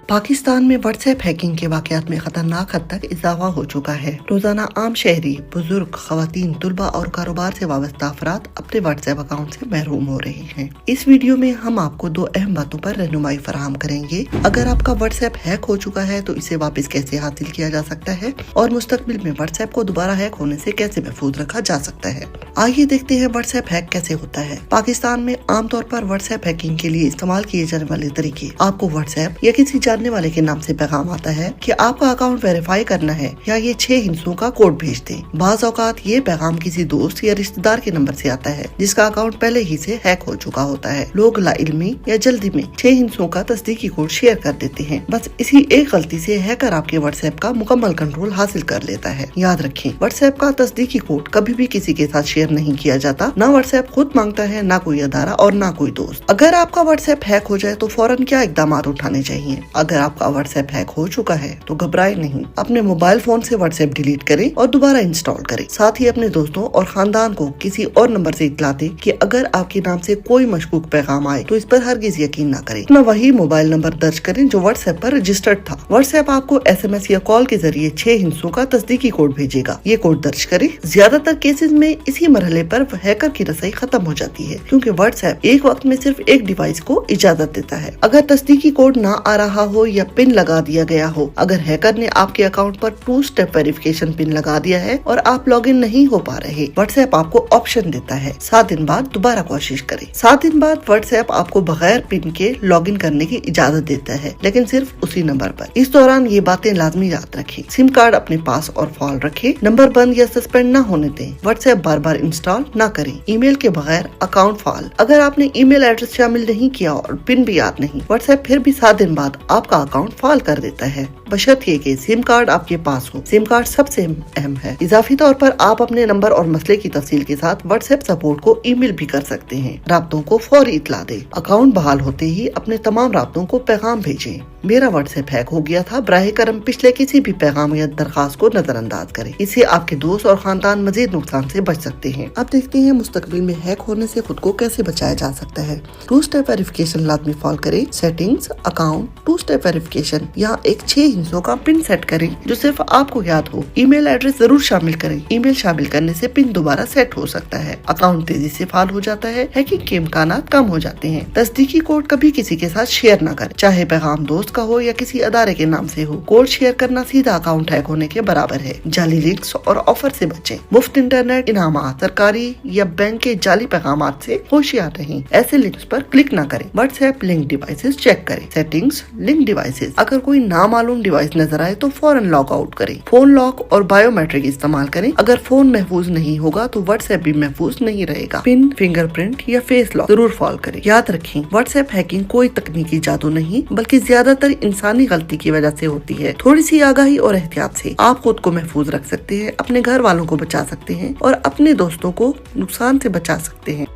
पाकिस्तान में WhatsApp hacking के वाकयात में खतरनाक हद तक इजाफा हो चुका है। रोजाना आम शहरी, बुजुर्ग, खवातीन, तुलबा और कारोबार से वाबस्ता अफराद अपने व्हाट्सएप अकाउंट से महरूम हो रहे हैं। इस वीडियो में हम आपको दो अहम बातों पर रहनुमाई फराहम करेंगे। अगर आपका व्हाट्सएप हैक हो चुका है तो इसे वापस कैसे हासिल किया जा सकता है और मुस्तकबिल में व्हाट्सएप को दोबारा हैक होने से कैसे महफूज रखा जा सकता है। आइए देखते हैं व्हाट्सएप हैक कैसे होता है। पाकिस्तान में आमतौर पर व्हाट्सएप हैकिंग के लिए इस्तेमाल किए जाने वाले तरीके। आपको व्हाट्सएप या किसी जानने वाले के नाम से पैगाम आता है कि आपका अकाउंट वेरीफाई करना है या ये 6 हिस्सों का कोड भेज दें। बाज़ औकात ये पैगाम किसी दोस्त या रिश्तेदार के नंबर से आता है जिसका अकाउंट पहले ही से हैक हो चुका होता है। लोग लाइल्मी या जल्दी में 6 हिस्सों का तस्दीकी कोड शेयर कर देते हैं। बस इसी एक गलती से हैकर आपके व्हाट्सएप का मुकम्मल कंट्रोल हासिल कर लेता है। याद रखें, व्हाट्सएप का तस्दीकी कोड कभी भी किसी के साथ शेयर नहीं किया जाता। न व्हाट्सएप खुद मांगता है, न कोई अदारा और न कोई दोस्त। अगर आपका व्हाट्सएप हैक हो जाए तो फौरन क्या इकदाम उठाने चाहिए? अगर आपका व्हाट्सएप हैक हो चुका है तो घबराए नहीं। अपने मोबाइल फोन से व्हाट्सएप डिलीट करें और दोबारा इंस्टॉल करें। साथ ही अपने दोस्तों और खानदान को किसी और नंबर से इत्तला दें कि अगर आपके नाम से कोई मशकूक पैगाम आए तो इस पर हरगिज यकीन न करें। अपना वही मोबाइल नंबर दर्ज करें जो व्हाट्सएप पर रजिस्टर्ड था। व्हाट्सएप आपको SMS या कॉल के जरिए 6 हिस्सों का तस्दीकी कोड भेजेगा। ये कोड दर्ज करें। ज्यादातर केसेस में इसी मरहले पर हैकर की रसाई खत्म हो जाती है क्योंकि व्हाट्सएप एक वक्त में सिर्फ एक डिवाइस को इजाजत देता है। अगर तस्दीकी कोड ना आ रहा हो या पिन लगा दिया गया हो, अगर हैकर ने आपके अकाउंट पर 2 स्टेप वेरिफिकेशन पिन लगा दिया है और आप लॉगिन नहीं हो पा रहे, व्हाट्सएप आपको ऑप्शन देता है 7 दिन बाद दोबारा कोशिश करें। 7 दिन बाद व्हाट्सएप आपको बगैर पिन के लॉगिन करने की इजाजत देता है, लेकिन सिर्फ उसी नंबर पर। इस दौरान ये बातें लाजमी याद रखें। सिम कार्ड अपने पास और फाल रखें। नंबर बंद या सस्पेंड न होने दें। व्हाट्सएप बार बार इंस्टॉल न करें। ईमेल के बगैर अकाउंट फाल। अगर आपने ईमेल एड्रेस शामिल नहीं किया और पिन भी याद नहीं, व्हाट्सएप फिर भी 7 दिन बाद आपका अकाउंट फाल कर देता है, बशर्ते कि सिम कार्ड आपके पास हो। सिम कार्ड सबसे अहम है। इजाफी तौर पर आप अपने नंबर और मसले की तफसील के साथ व्हाट्सएप सपोर्ट को ईमेल भी कर सकते हैं। राब्तों को फौरी इत्तला दें। अकाउंट बहाल होते ही अपने तमाम राब्तों को पैगाम भेजें। मेरा व्हाट्सएप हैक हो गया था, बराहे करम पिछले किसी भी पैगाम या दरखास्त को नजरअंदाज करें। इससे आपके दोस्त और खानदान मजीद नुकसान से बच सकते हैं। अब देखते हैं मुस्तकबिल में हैक होने से खुद को कैसे बचाया जा सकता है। 2 स्टेप वेरिफिकेशन लाजमी फॉलो करें। सेटिंग्स, अकाउंट, 2 स्टेप वेरिफिकेशन, यहाँ एक 6 हिस्सों का पिन सेट करें जो सिर्फ आपको याद हो। ईमेल एड्रेस जरूर शामिल करें। ईमेल शामिल करने से पिन दोबारा सेट हो सकता है। अकाउंट तेजी से फाल हो जाता है। हैकिंग के इम्कान कम हो जाते हैं। तस्दीकी कोड कभी किसी के साथ शेयर न करें, चाहे पैगाम दोस्त का हो या किसी अदारे के नाम से हो। कोड शेयर करना सीधा अकाउंट हैक होने के बराबर है। जाली लिंक्स और ऑफर से बचें। मुफ्त इंटरनेट इनामात, सरकारी या बैंक के जाली पैगामात से होशियार रहें। ऐसे लिंक्स पर क्लिक न करें। व्हाट्सएप लिंक डिवाइसेस चेक करें। सेटिंग्स, लिंक डिवाइसेस, अगर कोई नामालूम डिवाइस नजर आए तो फौरन लॉग आउट करें। फोन लॉक और बायोमेट्रिक इस्तेमाल करें। अगर फोन महफूज नहीं होगा तो व्हाट्सएप भी महफूज नहीं रहेगा। पिन, फिंगरप्रिंट या फेस लॉक जरूर फॉलो करें। याद रखें, व्हाट्सएप हैकिंग कोई तकनीकी जादू नहीं बल्कि ज्यादातर इंसानी गलती की वजह से होती है। थोड़ी सी आगाही और एहतियात से आप खुद को महफूज रख सकते हैं, अपने घर वालों को बचा सकते हैं और अपने दोस्तों को नुकसान से बचा सकते हैं।